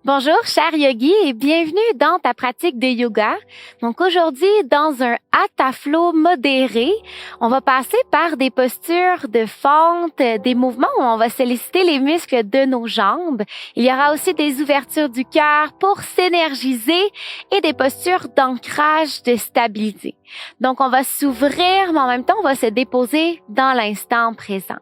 Bonjour, cher yogi, et bienvenue dans ta pratique de yoga. Donc aujourd'hui, dans un hatha flow modéré, on va passer par des postures de fente, des mouvements où on va solliciter les muscles de nos jambes. Il y aura aussi des ouvertures du cœur pour s'énergiser et des postures d'ancrage, de stabilité. Donc on va s'ouvrir, mais en même temps, on va se déposer dans l'instant présent.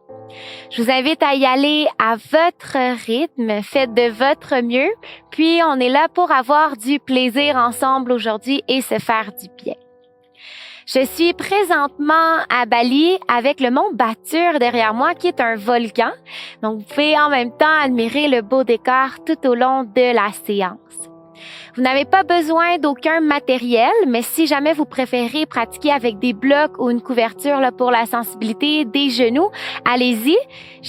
Je vous invite à y aller à votre rythme, faites de votre mieux, puis on est là pour avoir du plaisir ensemble aujourd'hui et se faire du bien. Je suis présentement à Bali avec le mont Batur derrière moi qui est un volcan. Donc vous pouvez en même temps admirer le beau décor tout au long de la séance. Vous n'avez pas besoin d'aucun matériel, mais si jamais vous préférez pratiquer avec des blocs ou une couverture là, pour la sensibilité des genoux, allez-y.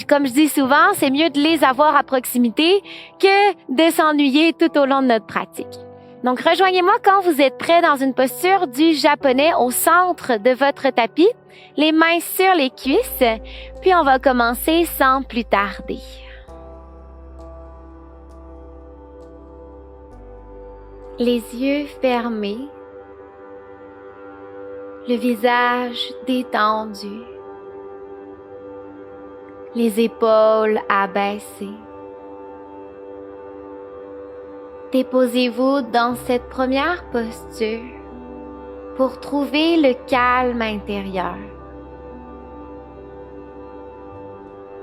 Comme je dis souvent, c'est mieux de les avoir à proximité que de s'ennuyer tout au long de notre pratique. Donc, rejoignez-moi quand vous êtes prêt dans une posture du japonais au centre de votre tapis, les mains sur les cuisses, puis on va commencer sans plus tarder. Les yeux fermés, le visage détendu, les épaules abaissées. Déposez-vous dans cette première posture pour trouver le calme intérieur.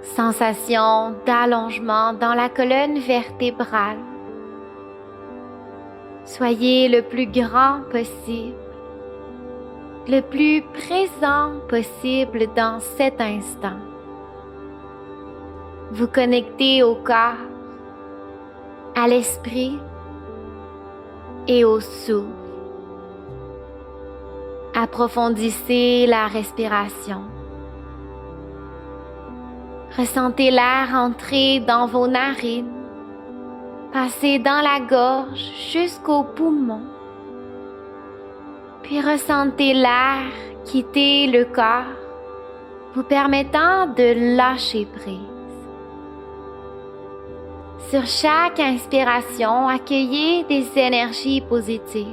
Sensation d'allongement dans la colonne vertébrale. Soyez le plus grand possible, le plus présent possible dans cet instant. Vous connectez au corps, à l'esprit et au souffle. Approfondissez la respiration. Ressentez l'air entrer dans vos narines. Passez dans la gorge jusqu'aux poumons, puis ressentez l'air quitter le corps, vous permettant de lâcher prise. Sur chaque inspiration, accueillez des énergies positives,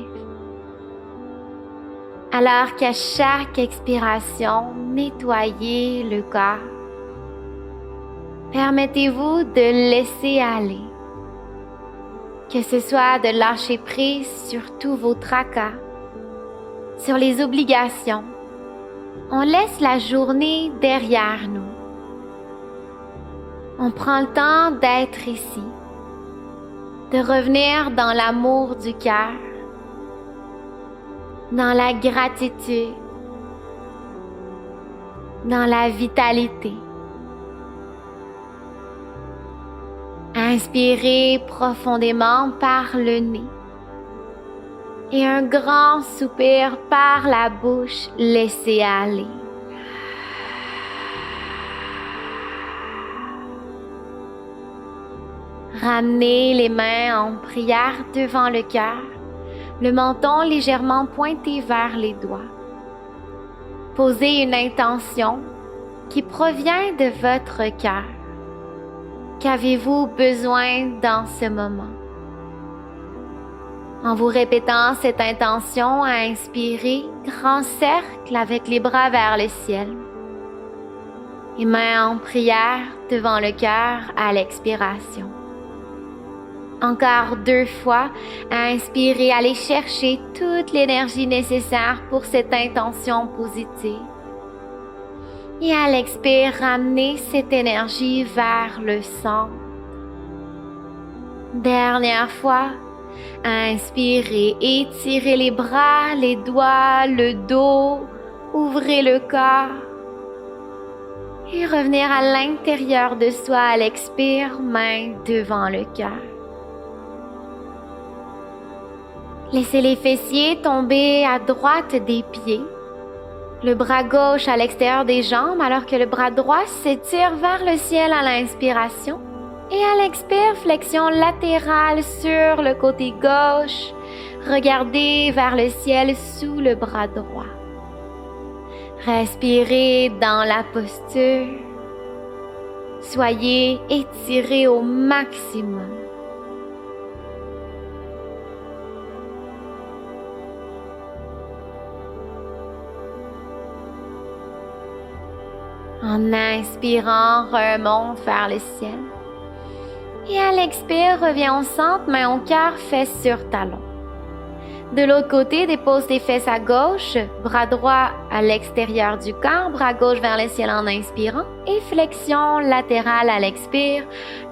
alors qu'à chaque expiration, nettoyez le corps. Permettez-vous de laisser aller. Que ce soit de lâcher prise sur tous vos tracas, sur les obligations. On laisse la journée derrière nous. On prend le temps d'être ici, de revenir dans l'amour du cœur, dans la gratitude, dans la vitalité. Inspirez profondément par le nez et un grand soupir par la bouche, laissez aller. Ramenez les mains en prière devant le cœur, le menton légèrement pointé vers les doigts. Posez une intention qui provient de votre cœur. Qu'avez-vous besoin dans ce moment? En vous répétant cette intention à inspirer, grand cercle avec les bras vers le ciel. Et mains en prière devant le cœur à l'expiration. Encore 2 fois, à inspirer, allez chercher toute l'énergie nécessaire pour cette intention positive. Et à l'expire, ramenez cette énergie vers le centre. Dernière fois, inspirez, étirez les bras, les doigts, le dos, ouvrez le corps. Et revenir à l'intérieur de soi à l'expire, main devant le cœur. Laissez les fessiers tomber à droite des pieds. Le bras gauche à l'extérieur des jambes alors que le bras droit s'étire vers le ciel à l'inspiration. Et à l'expire, flexion latérale sur le côté gauche. Regardez vers le ciel sous le bras droit. Respirez dans la posture. Soyez étirés au maximum. En inspirant, remonte vers le ciel. Et à l'expire, reviens au centre, main au cœur, fesses sur talons. De l'autre côté, dépose tes fesses à gauche, bras droit à l'extérieur du corps, bras gauche vers le ciel en inspirant et flexion latérale à l'expire,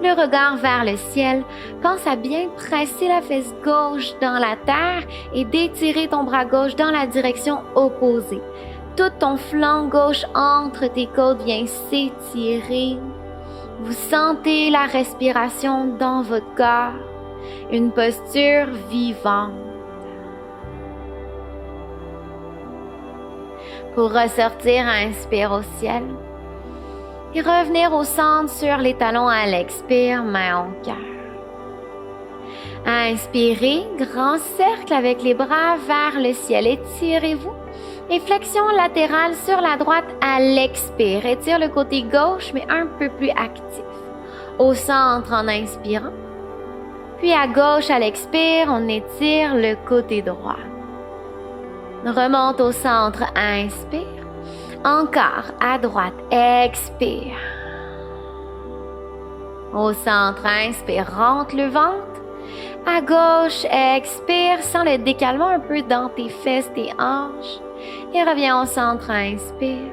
le regard vers le ciel. Pense à bien presser la fesse gauche dans la terre et d'étirer ton bras gauche dans la direction opposée. Tout ton flanc gauche entre tes côtes vient s'étirer. Vous sentez la respiration dans votre corps, une posture vivante. Pour ressortir, inspire au ciel et revenir au centre sur les talons à l'expire, main au cœur. Inspirez, grand cercle avec les bras vers le ciel, étirez-vous et flexion latérale sur la droite à l'expire. Étire le côté gauche mais un peu plus actif. Au centre en inspirant, puis à gauche à l'expire, on étire le côté droit. Remonte au centre, inspire. Encore à droite, expire. Au centre, inspire, rentre le ventre. À gauche, expire, sens le décalement un peu dans tes fesses, tes hanches. Et reviens au centre, inspire.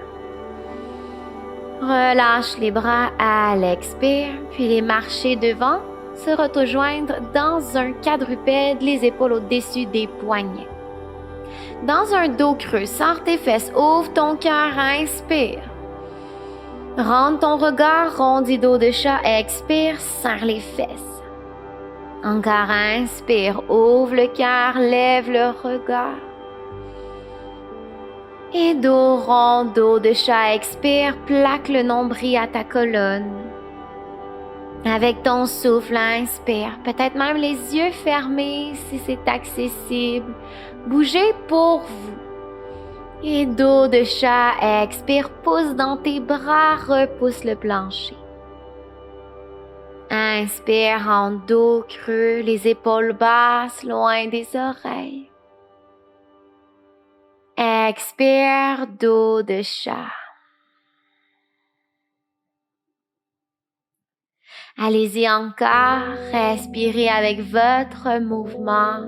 Relâche les bras à l'expire, puis les marcher devant, se rejoindre dans un quadrupède, les épaules au-dessus des poignets. Dans un dos creux, sors tes fesses, ouvre ton cœur, inspire. Rentre ton regard, rondis dos de chat, expire, serre les fesses. Encore inspire, ouvre le cœur, lève le regard. Et dos rond, dos de chat, expire, plaque le nombril à ta colonne. Avec ton souffle, inspire, peut-être même les yeux fermés si c'est accessible. Bougez pour vous. Et dos de chat, expire, pousse dans tes bras, repousse le plancher. Inspire en dos creux, les épaules basses, loin des oreilles. Expire, dos de chat. Allez-y encore, respirez avec votre mouvement.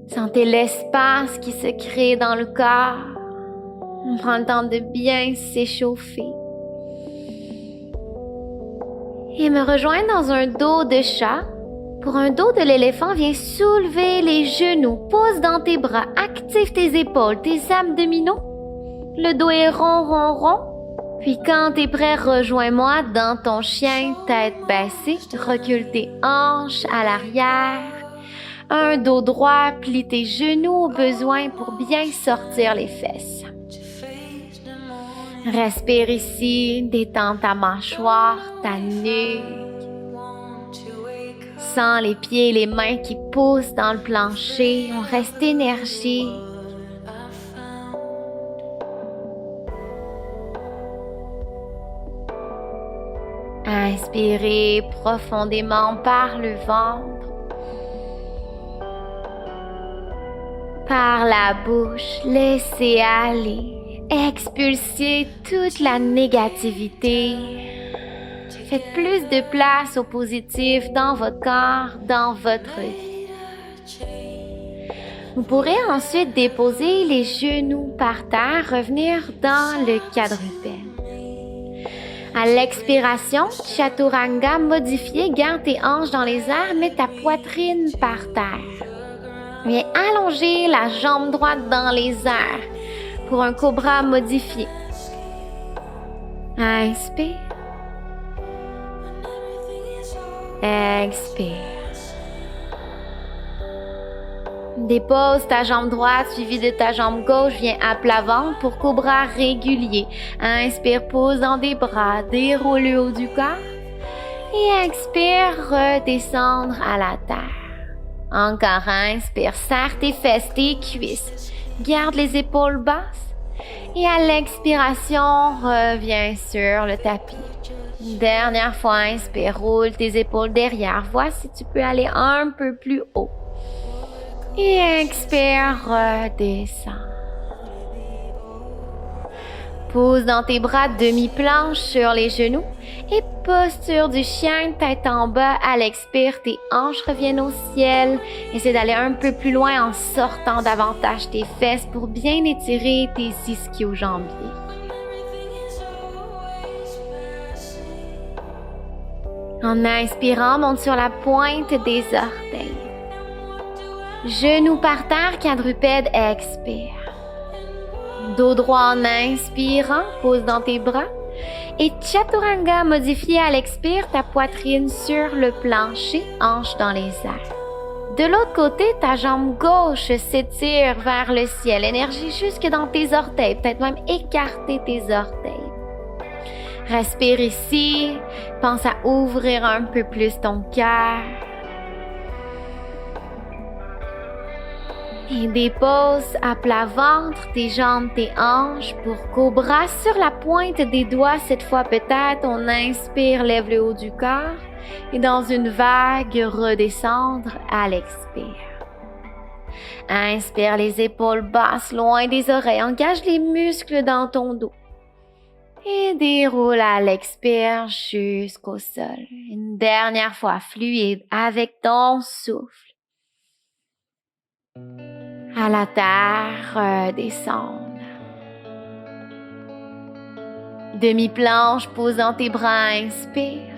Sentez l'espace qui se crée dans le corps. On prend le temps de bien s'échauffer. Et me rejoindre dans un dos de chat. Pour un dos de l'éléphant, viens soulever les genoux, pose dans tes bras, active tes épaules, tes abdominaux. Le dos est rond, rond, rond. Puis quand t'es prêt, rejoins-moi dans ton chien, tête baissée, recule tes hanches à l'arrière. Un dos droit, plie tes genoux au besoin pour bien sortir les fesses. Respire ici, détends ta mâchoire, ta nuque. Sens les pieds et les mains qui poussent dans le plancher. On reste énergique. Inspirez profondément par le ventre. Par la bouche, laissez aller. Expulsez toute la négativité. Faites plus de place au positif dans votre corps, dans votre vie. Vous pourrez ensuite déposer les genoux par terre, revenir dans le quadrupède. À l'expiration, Chaturanga modifié, garde tes hanches dans les airs, mets ta poitrine par terre. Viens allonger la jambe droite dans les airs pour un cobra modifié. Inspire. Expire. Dépose ta jambe droite suivie de ta jambe gauche, viens à plat ventre pour cobra régulier. Inspire, pose dans des bras, déroule le haut du corps. Et expire, redescendre à la terre. Encore inspire, serre tes fesses, tes cuisses. Garde les épaules basses. Et à l'expiration, reviens sur le tapis. Dernière fois, inspire, roule tes épaules derrière. Vois si tu peux aller un peu plus haut. Et expire, redescends. Pose dans tes bras demi-planche sur les genoux et posture du chien, tête en bas. À l'expire, tes hanches reviennent au ciel. Essaie d'aller un peu plus loin en sortant davantage tes fesses pour bien étirer tes ischio-jambiers. En inspirant, monte sur la pointe des orteils. Genoux par terre, quadrupède, expire. Dos droit en inspirant, pose dans tes bras. Et Chaturanga modifié à l'expire, ta poitrine sur le plancher, hanche dans les airs. De l'autre côté, ta jambe gauche s'étire vers le ciel, énergie jusque dans tes orteils, peut-être même écarter tes orteils. Respire ici, pense à ouvrir un peu plus ton cœur. Et dépose à plat ventre tes jambes, tes hanches pour cobra sur la pointe des doigts. Cette fois peut-être, on inspire, lève le haut du corps et dans une vague, redescendre à l'expire. Inspire les épaules basses, loin des oreilles, engage les muscles dans ton dos. Et déroule à l'expire jusqu'au sol. Une dernière fois, fluide avec ton souffle. À la terre, redescendre. Demi-planche, pose dans tes bras, inspire.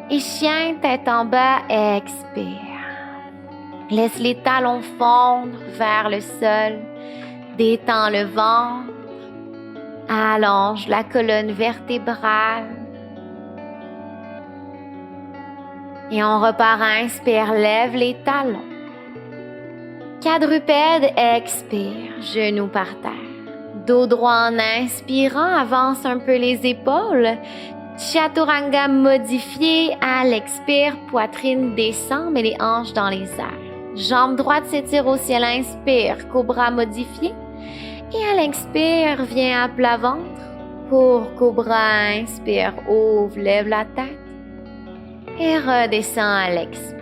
Et chien, tête en bas, expire. Laisse les talons fondre vers le sol. Détends le ventre. Allonge la colonne vertébrale. Et on repart, inspire, lève les talons. Quadrupède, expire, genoux par terre. Dos droit en inspirant, avance un peu les épaules. Chaturanga modifié à l'expire, poitrine descend, mais les hanches dans les airs. Jambe droite s'étire au ciel, inspire, cobra modifié. Et à l'expire, viens à plat ventre. Pour cobra, inspire, ouvre, lève la tête. Et redescends à l'expire.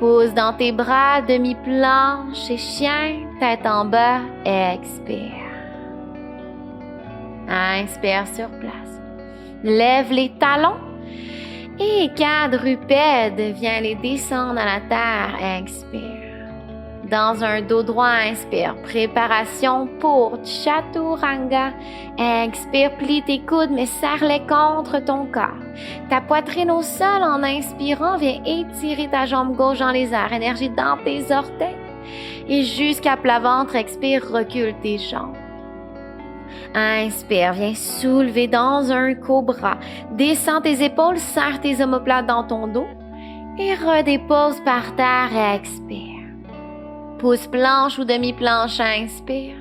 Pose dans tes bras, demi-planche et chien, tête en bas, expire. Inspire sur place. Lève les talons et quadrupède, viens les descendre à la terre, expire. Dans un dos droit, inspire. Préparation pour Chaturanga. Expire, plie tes coudes, mais serre-les contre ton corps. Ta poitrine au sol en inspirant, viens étirer ta jambe gauche dans les airs. Énergie dans tes orteils. Et jusqu'à plat ventre, expire, recule tes jambes. Inspire, viens soulever dans un cobra. Descends tes épaules, serre tes omoplates dans ton dos. Et redépose par terre, expire. Pouce planche ou demi-planche, inspire.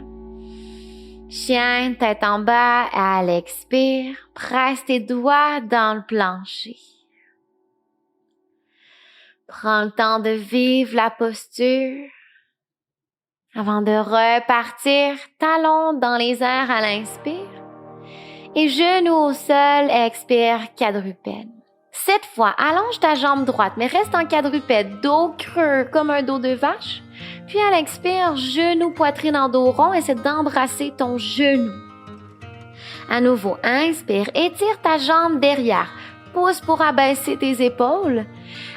Chien, tête en bas, à l'expire. Presse tes doigts dans le plancher. Prends le temps de vivre la posture. Avant de repartir, talons dans les airs à l'inspire. Et genoux au sol, expire, quadrupède. Cette fois, allonge ta jambe droite, mais reste en quadrupède, dos creux comme un dos de vache. Puis à l'expire, genou, poitrine en dos rond, essaie d'embrasser ton genou. À nouveau, inspire, étire ta jambe derrière, pousse pour abaisser tes épaules.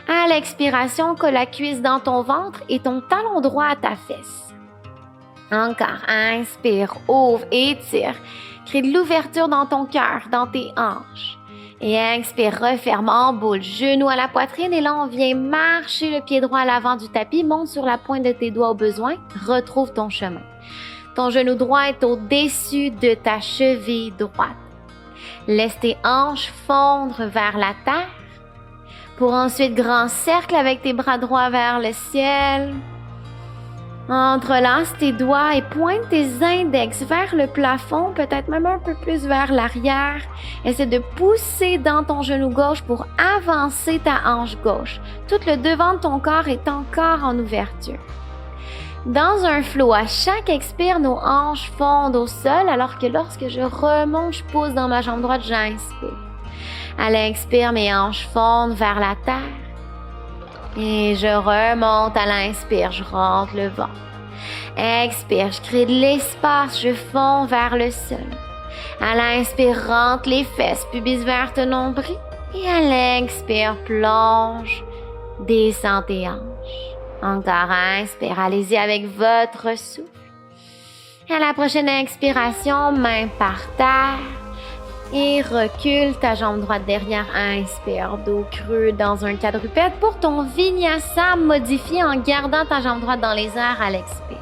À l'expiration, colle la cuisse dans ton ventre et ton talon droit à ta fesse. Encore, inspire, ouvre, étire, crée de l'ouverture dans ton cœur, dans tes hanches. Et expire, referme en boule, genou à la poitrine et là on vient marcher le pied droit à l'avant du tapis, monte sur la pointe de tes doigts au besoin, retrouve ton chemin. Ton genou droit est au-dessus de ta cheville droite. Laisse tes hanches fondre vers la terre pour ensuite grand cercle avec tes bras droits vers le ciel. Entrelace tes doigts et pointe tes index vers le plafond, peut-être même un peu plus vers l'arrière. Essaie de pousser dans ton genou gauche pour avancer ta hanche gauche. Tout le devant de ton corps est encore en ouverture. Dans un flow, à chaque expire, nos hanches fondent au sol, alors que lorsque je remonte, je pousse dans ma jambe droite, j'inspire. À l'expire, mes hanches fondent vers la terre. Et je remonte à l'inspire, je rentre le ventre. Expire, je crée de l'espace, je fonds vers le sol. À l'inspire, rentre les fesses, pubis vers ton nombril. Et à l'expire, plonge, descend tes hanches. Encore inspire, allez-y avec votre souffle. Et à la prochaine expiration, main par terre. Et recule ta jambe droite derrière. Inspire, dos creux dans un quadrupède pour ton vinyasa modifié en gardant ta jambe droite dans les airs à l'expire.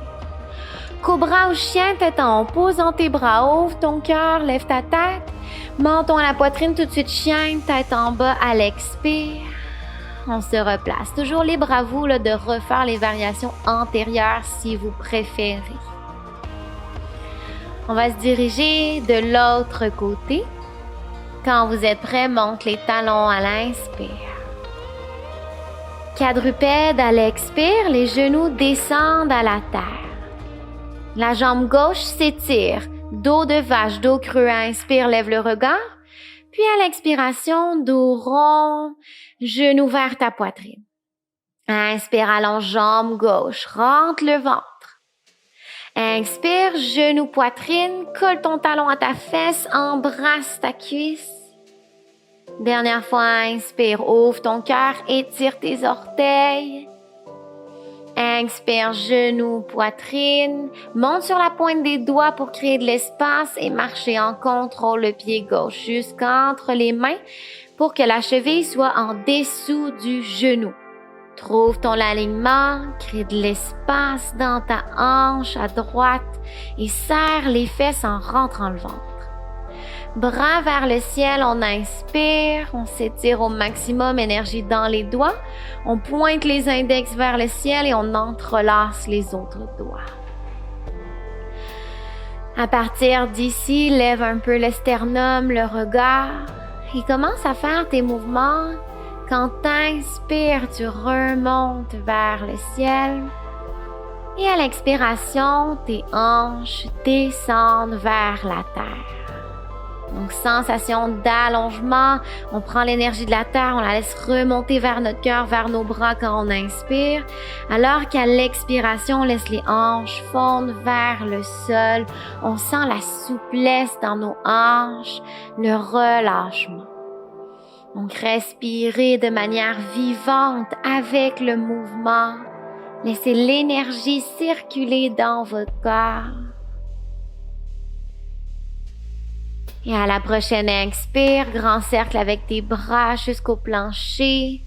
Cobra ou chien, tête en haut, posant tes bras, ouvre ton cœur, lève ta tête. Menton à la poitrine, tout de suite chien, tête en bas à l'expire. On se replace. Toujours libre à vous de refaire les variations antérieures si vous préférez. On va se diriger de l'autre côté. Quand vous êtes prêts, monte les talons à l'inspire. Quadrupède à l'expire, les genoux descendent à la terre. La jambe gauche s'étire, dos de vache, dos creux, inspire, lève le regard. Puis à l'expiration, dos rond, genou vers ta poitrine. Inspire, allonge jambe gauche, rentre le ventre. Inspire, genou, poitrine, colle ton talon à ta fesse, embrasse ta cuisse. Dernière fois, inspire, ouvre ton cœur, étire tes orteils. Inspire, genou, poitrine, monte sur la pointe des doigts pour créer de l'espace et marcher en contrôle le pied gauche jusqu'entre les mains pour que la cheville soit en dessous du genou. Trouve ton alignement, crée de l'espace dans ta hanche à droite et serre les fesses en rentrant le ventre. Bras vers le ciel, on inspire, on s'étire au maximum, énergie dans les doigts. On pointe les index vers le ciel et on entrelace les autres doigts. À partir d'ici, lève un peu le sternum, le regard et commence à faire tes mouvements. Quand t'inspires, tu remontes vers le ciel. Et à l'expiration, tes hanches descendent vers la terre. Donc, sensation d'allongement. On prend l'énergie de la terre, on la laisse remonter vers notre cœur, vers nos bras quand on inspire. Alors qu'à l'expiration, on laisse les hanches fondre vers le sol. On sent la souplesse dans nos hanches, le relâchement. Donc, respirez de manière vivante avec le mouvement. Laissez l'énergie circuler dans votre corps. Et à la prochaine expire, grand cercle avec tes bras jusqu'au plancher.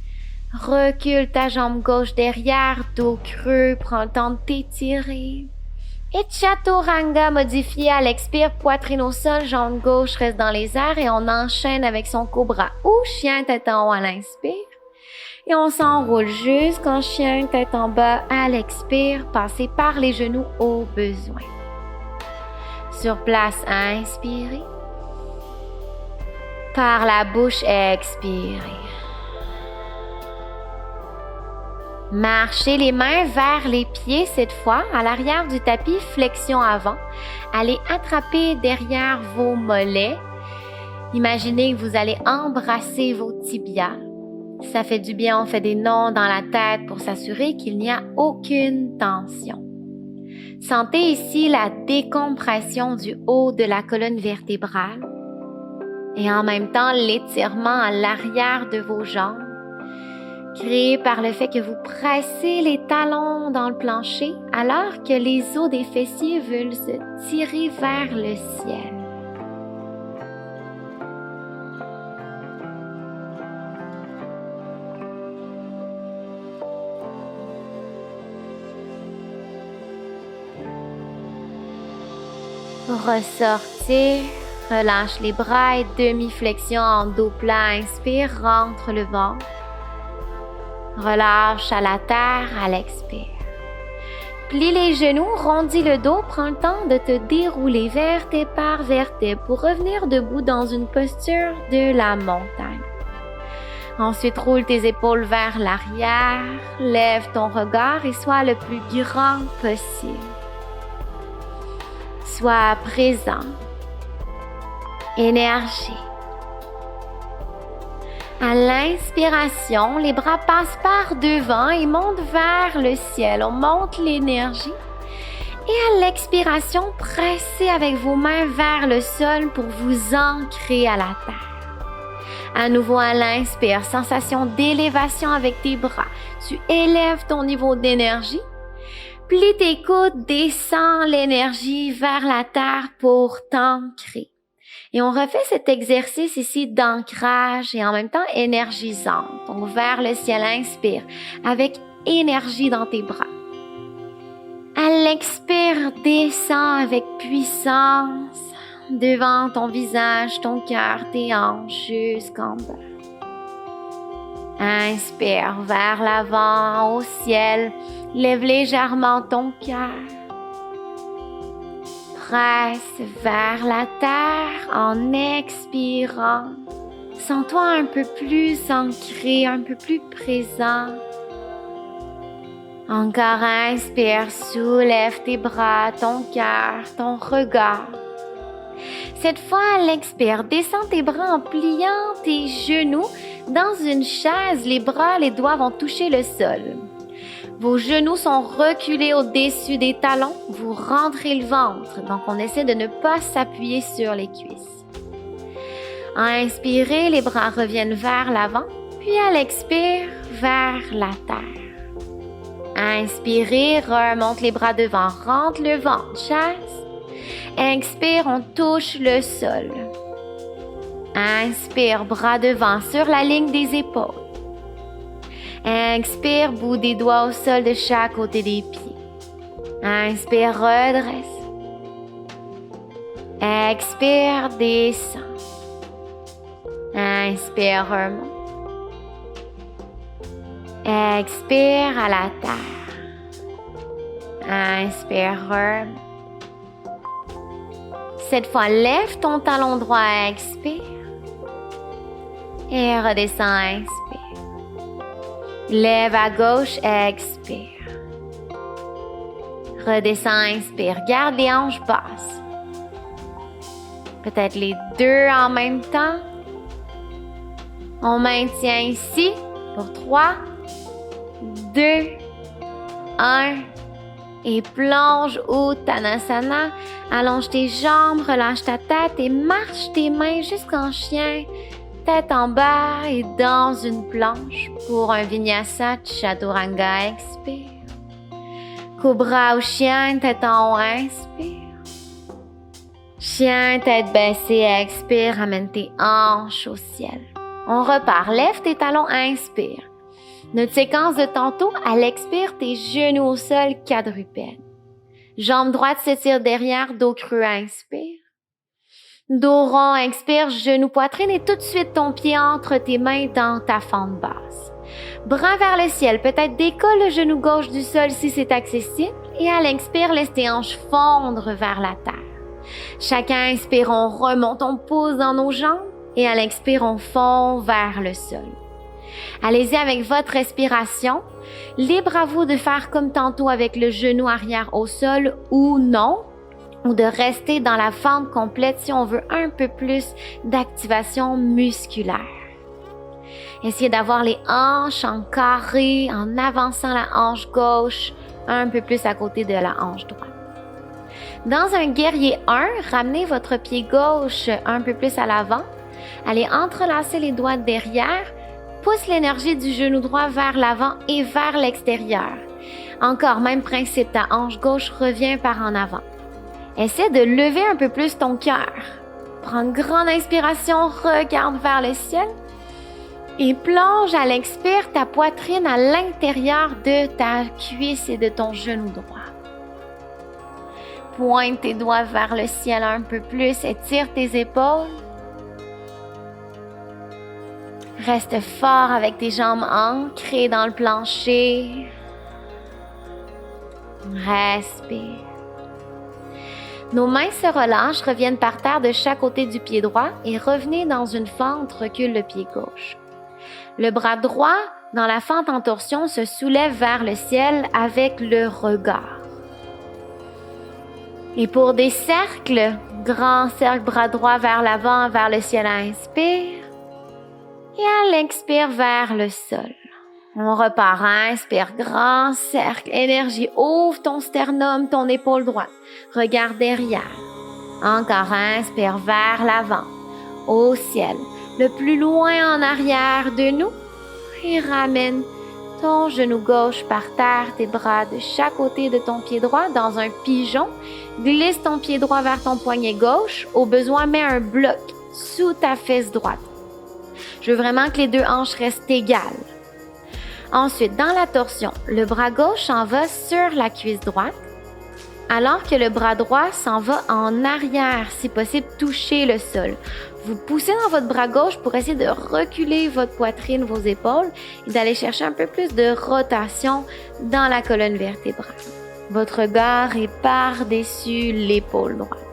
Recule ta jambe gauche derrière, dos creux, prends le temps de t'étirer. Et Chaturanga modifié à l'expire, poitrine au sol, jambe gauche reste dans les airs et on enchaîne avec son cobra ou chien tête en haut à l'inspire. Et on s'enroule jusqu'en chien tête en bas à l'expire, passer par les genoux au besoin. Sur place, inspirez. Par la bouche, expirez. Marchez les mains vers les pieds cette fois, à l'arrière du tapis, flexion avant. Allez attraper derrière vos mollets. Imaginez que vous allez embrasser vos tibias. Ça fait du bien, on fait des nœuds dans la tête pour s'assurer qu'il n'y a aucune tension. Sentez ici la décompression du haut de la colonne vertébrale. Et en même temps, l'étirement à l'arrière de vos jambes, créé par le fait que vous pressez les talons dans le plancher alors que les os des fessiers veulent se tirer vers le ciel. Ressortir. Relâche les bras et demi-flexion en dos plat. Inspire, rentre le ventre. Relâche à la terre à l'expire. Plie les genoux, rondis le dos, prends le temps de te dérouler vertèbre par vertèbre pour revenir debout dans une posture de la montagne. Ensuite, roule tes épaules vers l'arrière, lève ton regard et sois le plus grand possible. Sois présent. Énergie. À l'inspiration, les bras passent par devant et montent vers le ciel. On monte l'énergie. Et à l'expiration, pressez avec vos mains vers le sol pour vous ancrer à la terre. À nouveau à l'inspire, sensation d'élévation avec tes bras. Tu élèves ton niveau d'énergie. Plie tes coudes, descends l'énergie vers la terre pour t'ancrer. Et on refait cet exercice ici d'ancrage et en même temps énergisant. Donc vers le ciel, inspire avec énergie dans tes bras. À l'expire, descends avec puissance devant ton visage, ton cœur, tes hanches jusqu'en bas. Inspire vers l'avant, au ciel, lève légèrement ton cœur. Presse vers la terre en expirant. Sens-toi un peu plus ancré, un peu plus présent. Encore inspire, soulève tes bras, ton cœur, ton regard. Cette fois, à l'expire, descends tes bras en pliant tes genoux. Dans une chaise, les bras, les doigts vont toucher le sol. Vos genoux sont reculés au-dessus des talons. Vous rentrez le ventre. Donc, on essaie de ne pas s'appuyer sur les cuisses. Inspirez, les bras reviennent vers l'avant. Puis, à l'expire, vers la terre. Inspirez, remonte les bras devant, rentre le ventre, chaise. Expire, on touche le sol. Inspire, bras devant sur la ligne des épaules. Expire, bout des doigts au sol de chaque côté des pieds. Inspire, redresse. Expire, descend. Inspire, remonte. Expire à la terre. Inspire, remonte. Cette fois, lève ton talon droit, expire. Et redescends, inspire. Lève à gauche, expire. Redescends, inspire. Garde les hanches basses. Peut-être les deux en même temps. On maintient ici pour 3, 2, 1. Et plonge Uttanasana. Allonge tes jambes, relâche ta tête et marche tes mains jusqu'en chien. Tête en bas et dans une planche pour un Vinyasa Chaturanga. Expire. Cobra ou chien, tête en haut, inspire. Chien, tête baissée, expire. Ramène tes hanches au ciel. On repart. Lève tes talons, inspire. Notre séquence de tantôt, à l'expire, tes genoux au sol, quadrupède. Jambe droite s'étire derrière, dos creux, inspire. Dos rond, expire, genou, poitrine et tout de suite ton pied entre tes mains dans ta fente basse. Bras vers le ciel, peut-être décolle le genou gauche du sol si c'est accessible et à l'expire, laisse tes hanches fondre vers la terre. Chacun inspire, on remonte, on pose dans nos jambes et à l'expire, on fond vers le sol. Allez-y avec votre respiration. Libre à vous de faire comme tantôt avec le genou arrière au sol ou non, ou de rester dans la fente complète si on veut un peu plus d'activation musculaire. Essayez d'avoir les hanches en carré en avançant la hanche gauche un peu plus à côté de la hanche droite. Dans un guerrier 1, ramenez votre pied gauche un peu plus à l'avant. Allez entrelacer les doigts derrière. Pousse l'énergie du genou droit vers l'avant et vers l'extérieur. Encore, même principe, ta hanche gauche revient par en avant. Essaie de lever un peu plus ton cœur. Prends une grande inspiration, regarde vers le ciel et plonge à l'expire ta poitrine à l'intérieur de ta cuisse et de ton genou droit. Pointe tes doigts vers le ciel un peu plus, étire tes épaules. Reste fort avec tes jambes ancrées dans le plancher. Respire. Nos mains se relâchent, reviennent par terre de chaque côté du pied droit et revenez dans une fente, recule le pied gauche. Le bras droit, dans la fente en torsion, se soulève vers le ciel avec le regard. Et pour des cercles, grand cercle, bras droit vers l'avant, vers le ciel, inspire. Et à l'expire vers le sol. On repart. Inspire, grand cercle. Énergie, ouvre ton sternum, ton épaule droite. Regarde derrière. Encore, inspire vers l'avant, au ciel. Le plus loin en arrière de nous. Et ramène ton genou gauche par terre, tes bras de chaque côté de ton pied droit dans un pigeon. Glisse ton pied droit vers ton poignet gauche. Au besoin, mets un bloc sous ta fesse droite. Je veux vraiment que les deux hanches restent égales. Ensuite, dans la torsion, le bras gauche s'en va sur la cuisse droite, alors que le bras droit s'en va en arrière, si possible, toucher le sol. Vous poussez dans votre bras gauche pour essayer de reculer votre poitrine, vos épaules, et d'aller chercher un peu plus de rotation dans la colonne vertébrale. Votre regard est par-dessus l'épaule droite.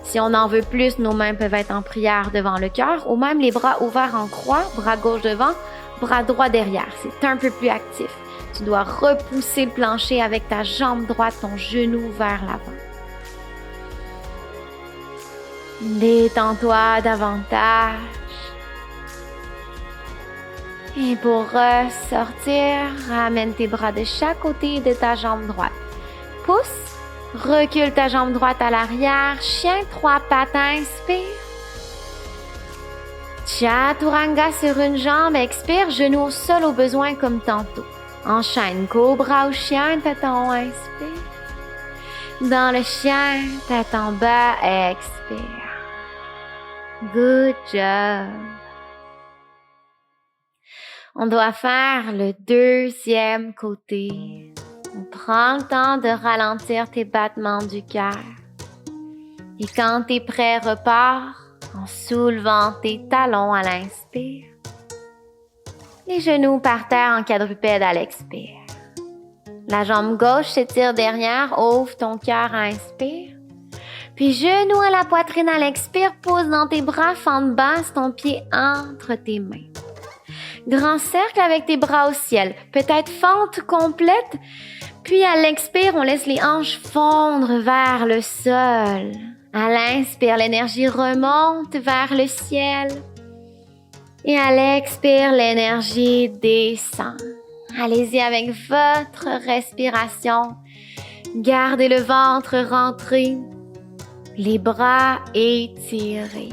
Si on en veut plus, nos mains peuvent être en prière devant le cœur, ou même les bras ouverts en croix, bras gauche devant, bras droit derrière. C'est un peu plus actif. Tu dois repousser le plancher avec ta jambe droite, ton genou vers l'avant. Détends-toi davantage. Et pour ressortir, ramène tes bras de chaque côté de ta jambe droite. Pousse, recule ta jambe droite à l'arrière. Chien, 3 pattes, inspire. Chaturanga sur une jambe, expire, genou au sol au besoin comme tantôt. Enchaîne, cobra ou chien, tête en haut, inspire. Dans le chien, tête en bas, expire. Good job. On doit faire le deuxième côté. On prend le temps de ralentir tes battements du cœur. Et quand t'es prêt, repars en soulevant tes talons à l'inspire. Les genoux par terre en quadrupède à l'expire. La jambe gauche s'étire derrière, ouvre ton cœur à inspire. Puis genoux à la poitrine à l'expire, pose dans tes bras, fente basse ton pied entre tes mains. Grand cercle avec tes bras au ciel, peut-être fente complète. Puis à l'expire, on laisse les hanches fondre vers le sol. À l'inspire, l'énergie remonte vers le ciel. Et à l'expire, l'énergie descend. Allez-y avec votre respiration. Gardez le ventre rentré, les bras étirés.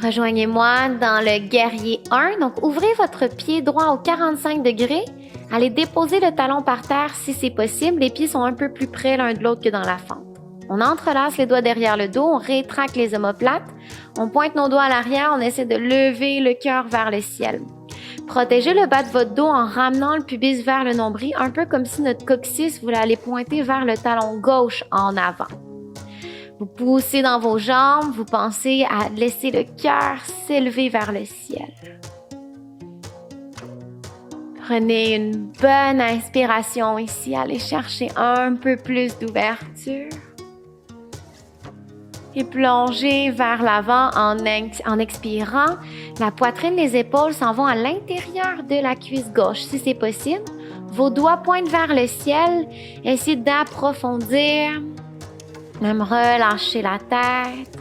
Rejoignez-moi dans le guerrier 1. Donc, ouvrez votre pied droit au 45 degrés. Allez déposer le talon par terre si c'est possible. Les pieds sont un peu plus près l'un de l'autre que dans la fente. On entrelace les doigts derrière le dos. On rétracte les omoplates. On pointe nos doigts à l'arrière. On essaie de lever le cœur vers le ciel. Protégez le bas de votre dos en ramenant le pubis vers le nombril, un peu comme si notre coccyx voulait aller pointer vers le talon gauche en avant. Vous poussez dans vos jambes, vous pensez à laisser le cœur s'élever vers le ciel. Prenez une bonne inspiration ici, allez chercher un peu plus d'ouverture. Et plongez vers l'avant en expirant. La poitrine, les épaules s'en vont à l'intérieur de la cuisse gauche, si c'est possible. Vos doigts pointent vers le ciel. Essayez d'approfondir. Même relâcher la tête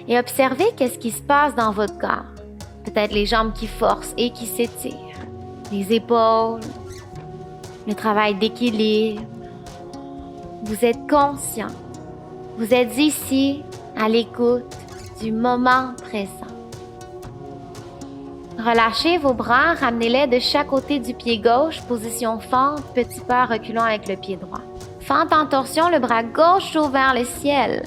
et observez qu'est-ce qui se passe dans votre corps. Peut-être les jambes qui forcent et qui s'étirent, les épaules, le travail d'équilibre. Vous êtes conscient. Vous êtes ici à l'écoute du moment présent. Relâchez vos bras, ramenez-les de chaque côté du pied gauche, position fente, petit pas reculant avec le pied droit. Fente en torsion, le bras gauche ouvre vers le ciel.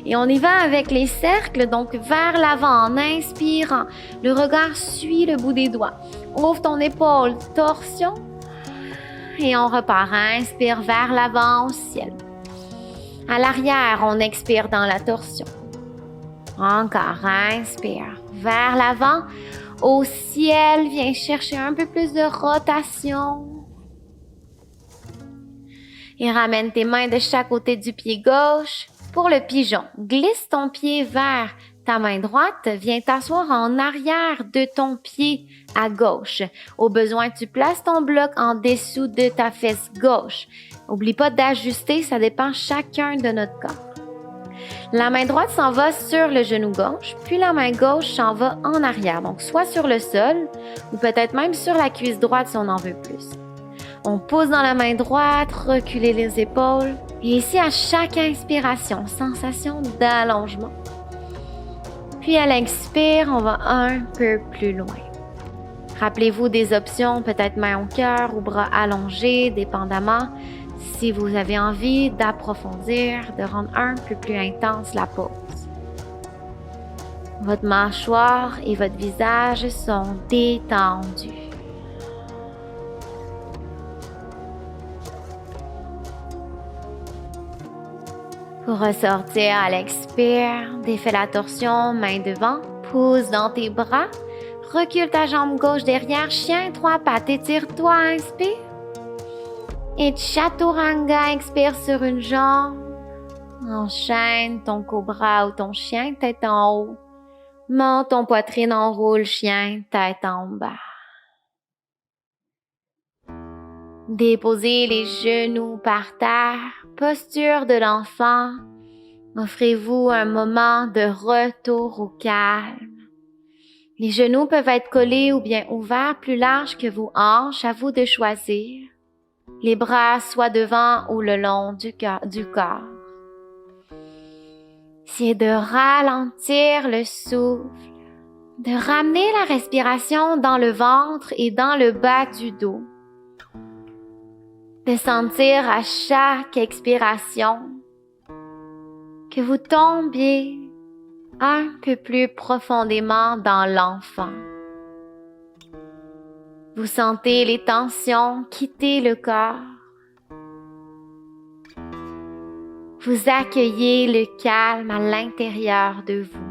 Et on y va avec les cercles, donc vers l'avant en inspirant. Le regard suit le bout des doigts. Ouvre ton épaule, torsion. Et on repart. Inspire vers l'avant au ciel. À l'arrière, on expire dans la torsion. Encore, inspire vers l'avant. Au ciel, viens chercher un peu plus de rotation. Et ramène tes mains de chaque côté du pied gauche. Pour le pigeon, glisse ton pied vers Ta main droite vient t'asseoir en arrière de ton pied à gauche. Au besoin, tu places ton bloc en dessous de ta fesse gauche. N'oublie pas d'ajuster, ça dépend chacun de notre corps. La main droite s'en va sur le genou gauche, puis la main gauche s'en va en arrière, donc soit sur le sol ou peut-être même sur la cuisse droite si on en veut plus. On pousse dans la main droite, reculer les épaules. Et ici, à chaque inspiration, sensation d'allongement. Puis à l'expire, on va un peu plus loin. Rappelez-vous des options, peut-être main au cœur ou bras allongés, dépendamment si vous avez envie d'approfondir, de rendre un peu plus intense la pause. Votre mâchoire et votre visage sont détendus. Pour ressortir à l'expire, défais la torsion, main devant, pousse dans tes bras, recule ta jambe gauche derrière, chien, 3 pattes, étire-toi, inspire. Et chaturanga, expire sur une jambe. Enchaîne ton cobra ou ton chien, tête en haut. Monte ton poitrine, enroule, chien, tête en bas. Déposez les genoux par terre, posture de l'enfant. Offrez-vous un moment de retour au calme. Les genoux peuvent être collés ou bien ouverts plus larges que vos hanches, à vous de choisir. Les bras soit devant ou le long du corps. Essayez de ralentir le souffle, de ramener la respiration dans le ventre et dans le bas du dos. De sentir à chaque expiration que vous tombiez un peu plus profondément dans l'enfant. Vous sentez les tensions quitter le corps. Vous accueillez le calme à l'intérieur de vous.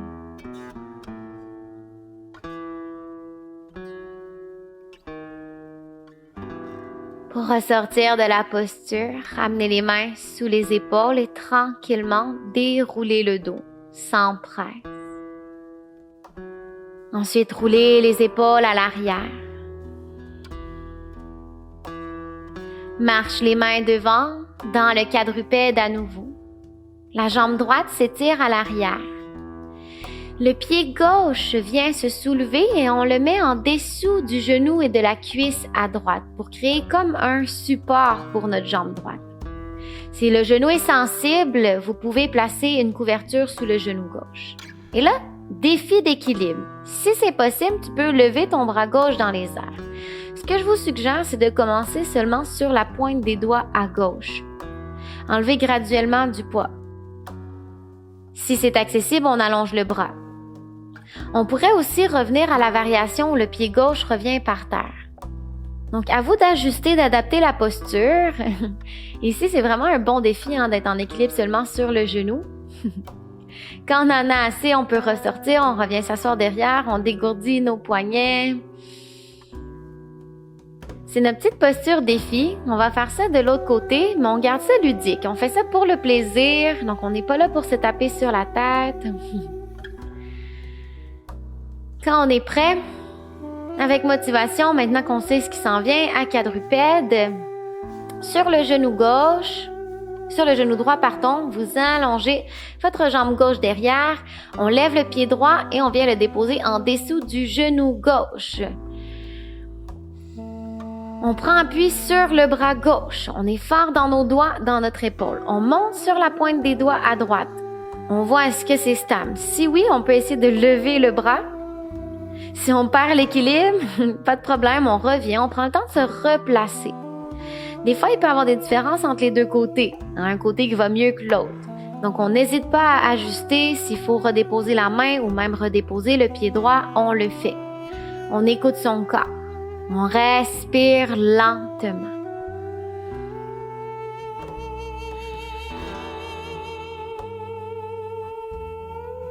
Pour ressortir de la posture, ramenez les mains sous les épaules et tranquillement déroulez le dos, sans presse. Ensuite, roulez les épaules à l'arrière. Marche les mains devant, dans le quadrupède à nouveau. La jambe droite s'étire à l'arrière. Le pied gauche vient se soulever et on le met en dessous du genou et de la cuisse à droite pour créer comme un support pour notre jambe droite. Si le genou est sensible, vous pouvez placer une couverture sous le genou gauche. Et là, défi d'équilibre. Si c'est possible, tu peux lever ton bras gauche dans les airs. Ce que je vous suggère, c'est de commencer seulement sur la pointe des doigts à gauche. Enlevez graduellement du poids. Si c'est accessible, on allonge le bras. On pourrait aussi revenir à la variation où le pied gauche revient par terre. Donc, à vous d'ajuster, d'adapter la posture. Ici, c'est vraiment un bon défi d'être en équilibre seulement sur le genou. Quand on en a assez, on peut ressortir, on revient s'asseoir derrière, on dégourdit nos poignets. C'est notre petite posture défi. On va faire ça de l'autre côté, mais on garde ça ludique. On fait ça pour le plaisir, donc on n'est pas là pour se taper sur la tête. Quand on est prêt, avec motivation, maintenant qu'on sait ce qui s'en vient, à quadrupède, sur le genou droit, vous allongez votre jambe gauche derrière, on lève le pied droit et on vient le déposer en dessous du genou gauche. On prend appui sur le bras gauche. On est fort dans nos doigts, dans notre épaule. On monte sur la pointe des doigts à droite. On voit est-ce que c'est stable. Si oui, on peut essayer de lever le bras. Si on perd l'équilibre, pas de problème, on revient. On prend le temps de se replacer. Des fois, il peut y avoir des différences entre les deux côtés. Un côté qui va mieux que l'autre. Donc, on n'hésite pas à ajuster. S'il faut redéposer la main ou même redéposer le pied droit, on le fait. On écoute son corps. On respire lentement.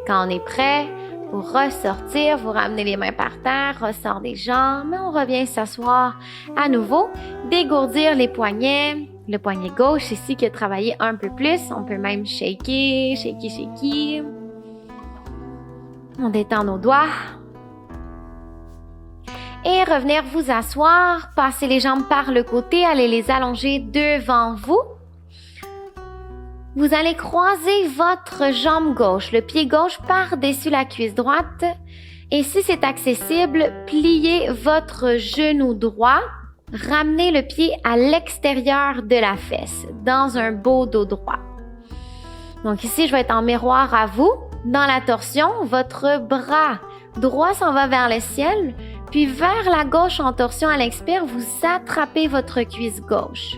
Quand on est prêt, pour ressortir, vous ramenez les mains par terre, ressort des jambes, on revient s'asseoir à nouveau, dégourdir les poignets. Le poignet gauche ici qui a travaillé un peu plus, on peut même shaker. On détend nos doigts. Et revenir vous asseoir. Passez les jambes par le côté. Allez les allonger devant vous. Vous allez croiser votre jambe gauche, le pied gauche par-dessus la cuisse droite. Et si c'est accessible, pliez votre genou droit. Ramenez le pied à l'extérieur de la fesse, dans un beau dos droit. Donc ici, je vais être en miroir à vous. Dans la torsion, votre bras droit s'en va vers le ciel, puis vers la gauche en torsion à l'expire, vous attrapez votre cuisse gauche.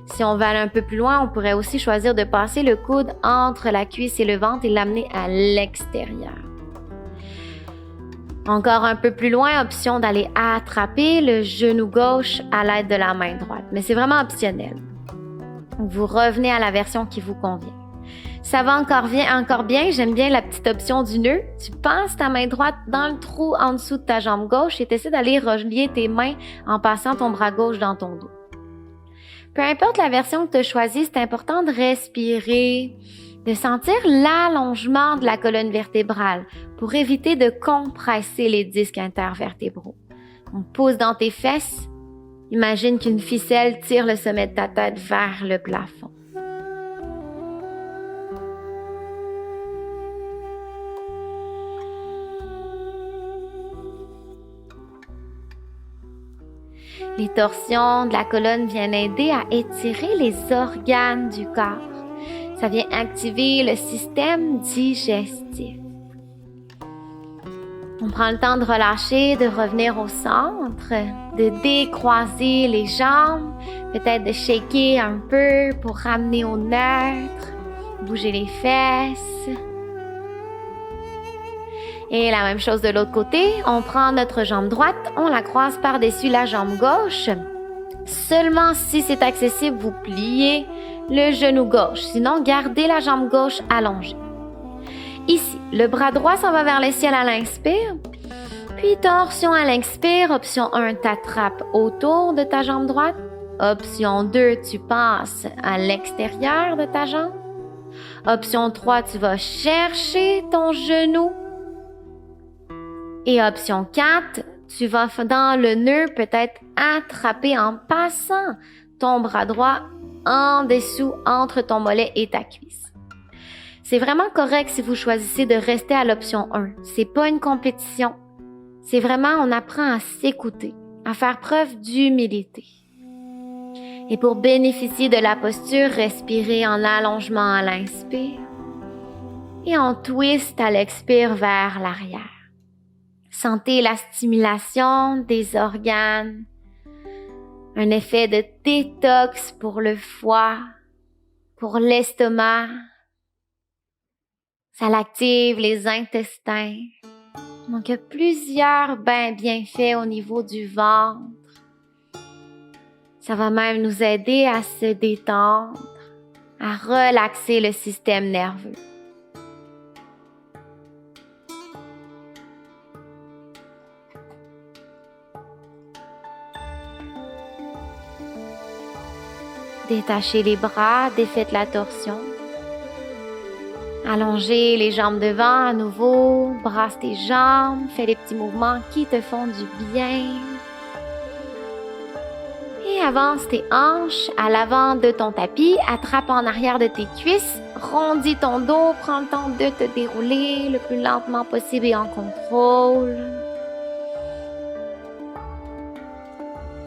Si on va aller un peu plus loin, on pourrait aussi choisir de passer le coude entre la cuisse et le ventre et l'amener à l'extérieur. Encore un peu plus loin, option d'aller attraper le genou gauche à l'aide de la main droite. Mais c'est vraiment optionnel. Vous revenez à la version qui vous convient. Ça va encore bien. J'aime bien la petite option du nœud. Tu passes ta main droite dans le trou en dessous de ta jambe gauche et tu essaies d'aller relier tes mains en passant ton bras gauche dans ton dos. Peu importe la version que tu as choisie, c'est important de respirer, de sentir l'allongement de la colonne vertébrale pour éviter de compresser les disques intervertébraux. Donc, pose dans tes fesses. Imagine qu'une ficelle tire le sommet de ta tête vers le plafond. Les torsions de la colonne viennent aider à étirer les organes du corps. Ça vient activer le système digestif. On prend le temps de relâcher, de revenir au centre, de décroiser les jambes, peut-être de shaker un peu pour ramener au neutre, bouger les fesses. Et la même chose de l'autre côté, on prend notre jambe droite, on la croise par-dessus la jambe gauche. Seulement si c'est accessible, vous pliez le genou gauche. Sinon, gardez la jambe gauche allongée. Ici, le bras droit s'en va vers le ciel à l'inspire. Puis torsion à l'expire. Option 1, t'attrapes autour de ta jambe droite. Option 2, tu passes à l'extérieur de ta jambe. Option 3, tu vas chercher ton genou. Et option 4, tu vas dans le nœud peut-être attraper en passant ton bras droit en dessous entre ton mollet et ta cuisse. C'est vraiment correct si vous choisissez de rester à l'option 1. C'est pas une compétition. C'est vraiment, on apprend à s'écouter, à faire preuve d'humilité. Et pour bénéficier de la posture, respirez en allongement à l'inspire et en twist à l'expire vers l'arrière. Sentez la stimulation des organes, un effet de détox pour le foie, pour l'estomac. Ça l'active les intestins. Donc, il y a plusieurs bienfaits au niveau du ventre. Ça va même nous aider à se détendre, à relaxer le système nerveux. Détachez les bras, défaites la torsion. Allongez les jambes devant à nouveau, brasse tes jambes, fais les petits mouvements qui te font du bien. Et avance tes hanches à l'avant de ton tapis, attrape en arrière de tes cuisses, rondis ton dos, prends le temps de te dérouler le plus lentement possible et en contrôle.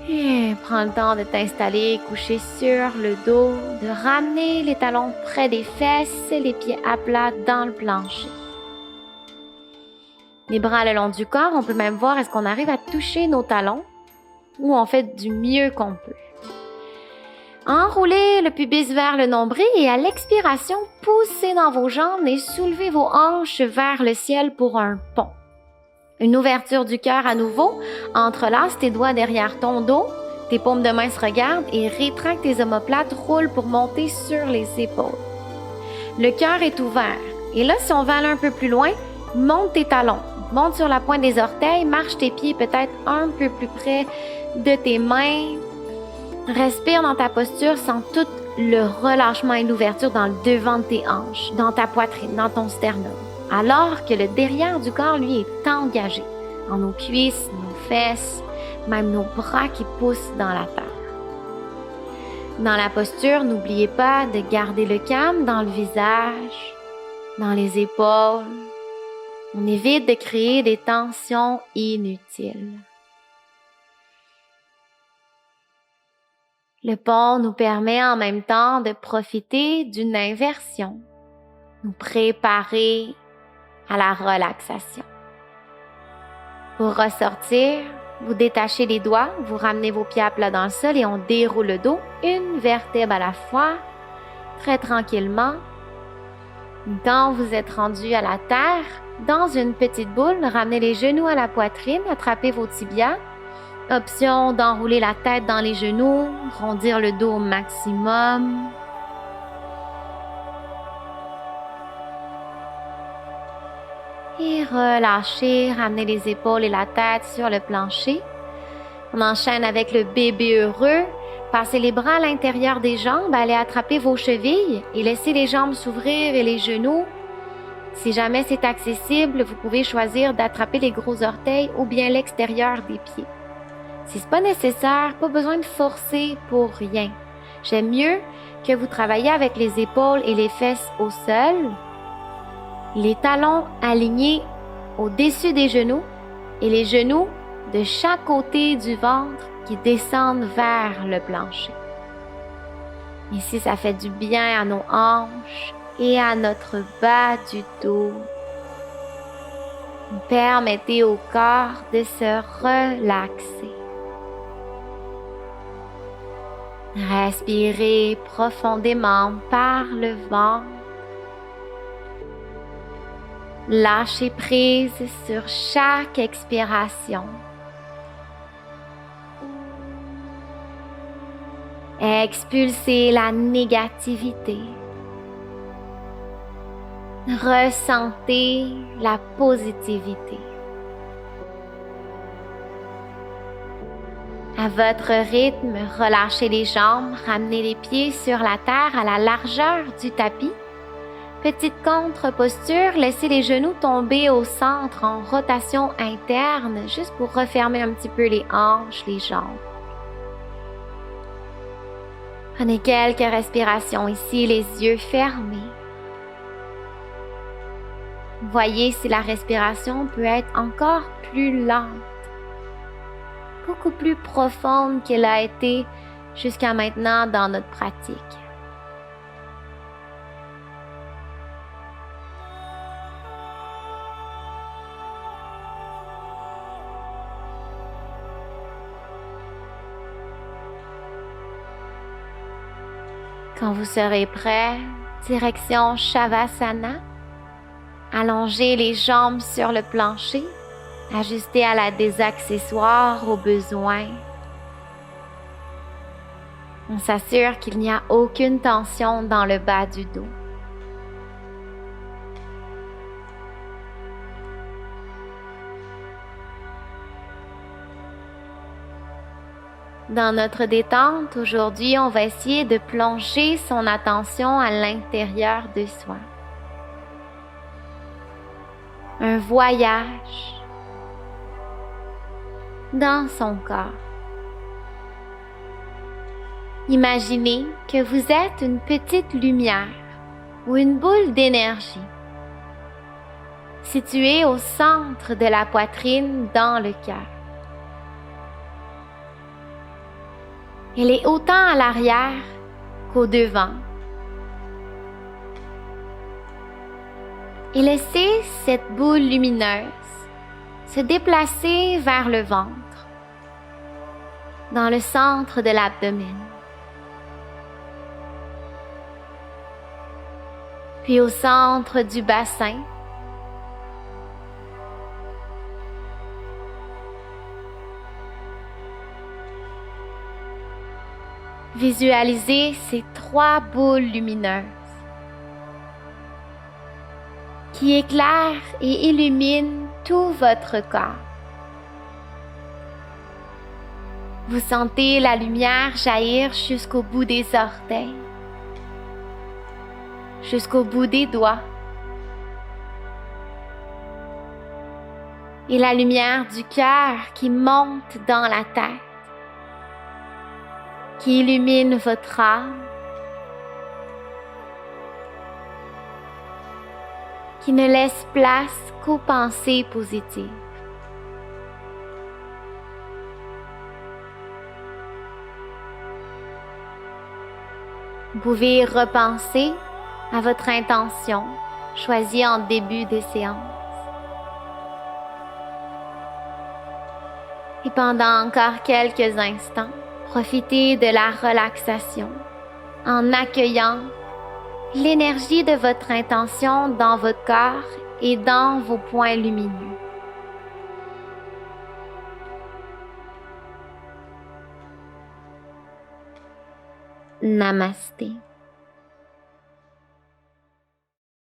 Et prends le temps de t'installer couché sur le dos, de ramener les talons près des fesses, les pieds à plat dans le plancher. Les bras le long du corps, on peut même voir est-ce qu'on arrive à toucher nos talons ou on fait du mieux qu'on peut. Enroulez le pubis vers le nombril et à l'expiration, poussez dans vos jambes et soulevez vos hanches vers le ciel pour un pont. Une ouverture du cœur à nouveau, entrelace tes doigts derrière ton dos, tes paumes de main se regardent et rétracte tes omoplates, roule pour monter sur les épaules. Le cœur est ouvert. Et là, si on va aller un peu plus loin, monte tes talons, monte sur la pointe des orteils, marche tes pieds peut-être un peu plus près de tes mains. Respire dans ta posture, sens tout le relâchement et l'ouverture dans le devant de tes hanches, dans ta poitrine, dans ton sternum. alors que le derrière du corps, lui, est engagé dans nos cuisses, nos fesses, même nos bras qui poussent dans la terre. Dans la posture, n'oubliez pas de garder le calme dans le visage, dans les épaules. On évite de créer des tensions inutiles. Le pont nous permet en même temps de profiter d'une inversion, nous préparer à la relaxation. Pour ressortir, vous détachez les doigts, vous ramenez vos pieds à plat dans le sol et on déroule le dos, une vertèbre à la fois, très tranquillement. Quand vous êtes rendu à la terre, dans une petite boule, ramenez les genoux à la poitrine, attrapez vos tibias. Option d'enrouler la tête dans les genoux, rondir le dos au maximum. Et relâchez, ramenez les épaules et la tête sur le plancher. On enchaîne avec le bébé heureux. Passez les bras à l'intérieur des jambes, allez attraper vos chevilles et laissez les jambes s'ouvrir et les genoux. Si jamais c'est accessible, vous pouvez choisir d'attraper les gros orteils ou bien l'extérieur des pieds. Si c'est pas nécessaire, pas besoin de forcer pour rien. J'aime mieux que vous travaillez avec les épaules et les fesses au sol, les talons alignés au-dessus des genoux et les genoux de chaque côté du ventre qui descendent vers le plancher. Ici, ça fait du bien à nos hanches et à notre bas du dos. Permettez au corps de se relaxer. Respirez profondément par le ventre. Lâchez prise sur chaque expiration. Expulsez la négativité. Ressentez la positivité. À votre rythme, relâchez les jambes, ramenez les pieds sur la terre à la largeur du tapis. Petite contre-posture, laissez les genoux tomber au centre en rotation interne, juste pour refermer un petit peu les hanches, les jambes. Prenez quelques respirations ici, les yeux fermés. Voyez si la respiration peut être encore plus lente, beaucoup plus profonde qu'elle a été jusqu'à maintenant dans notre pratique. Quand vous serez prêt, direction Shavasana. Allongez les jambes sur le plancher. Ajustez à l'aide des accessoires au besoin. On s'assure qu'il n'y a aucune tension dans le bas du dos. Dans notre détente, aujourd'hui, on va essayer de plonger son attention à l'intérieur de soi. Un voyage dans son corps. Imaginez que vous êtes une petite lumière ou une boule d'énergie située au centre de la poitrine dans le cœur. Elle est autant à l'arrière qu'au devant. Et laissez cette boule lumineuse se déplacer vers le ventre, dans le centre de l'abdomen. Puis au centre du bassin. Visualisez ces 3 boules lumineuses qui éclairent et illuminent tout votre corps. Vous sentez la lumière jaillir jusqu'au bout des orteils, jusqu'au bout des doigts. et la lumière du cœur qui monte dans la tête, qui illumine votre âme, qui ne laisse place qu'aux pensées positives. Vous pouvez repenser à votre intention choisie en début de séance. Et pendant encore quelques instants, profitez de la relaxation en accueillant l'énergie de votre intention dans votre corps et dans vos points lumineux. Namasté.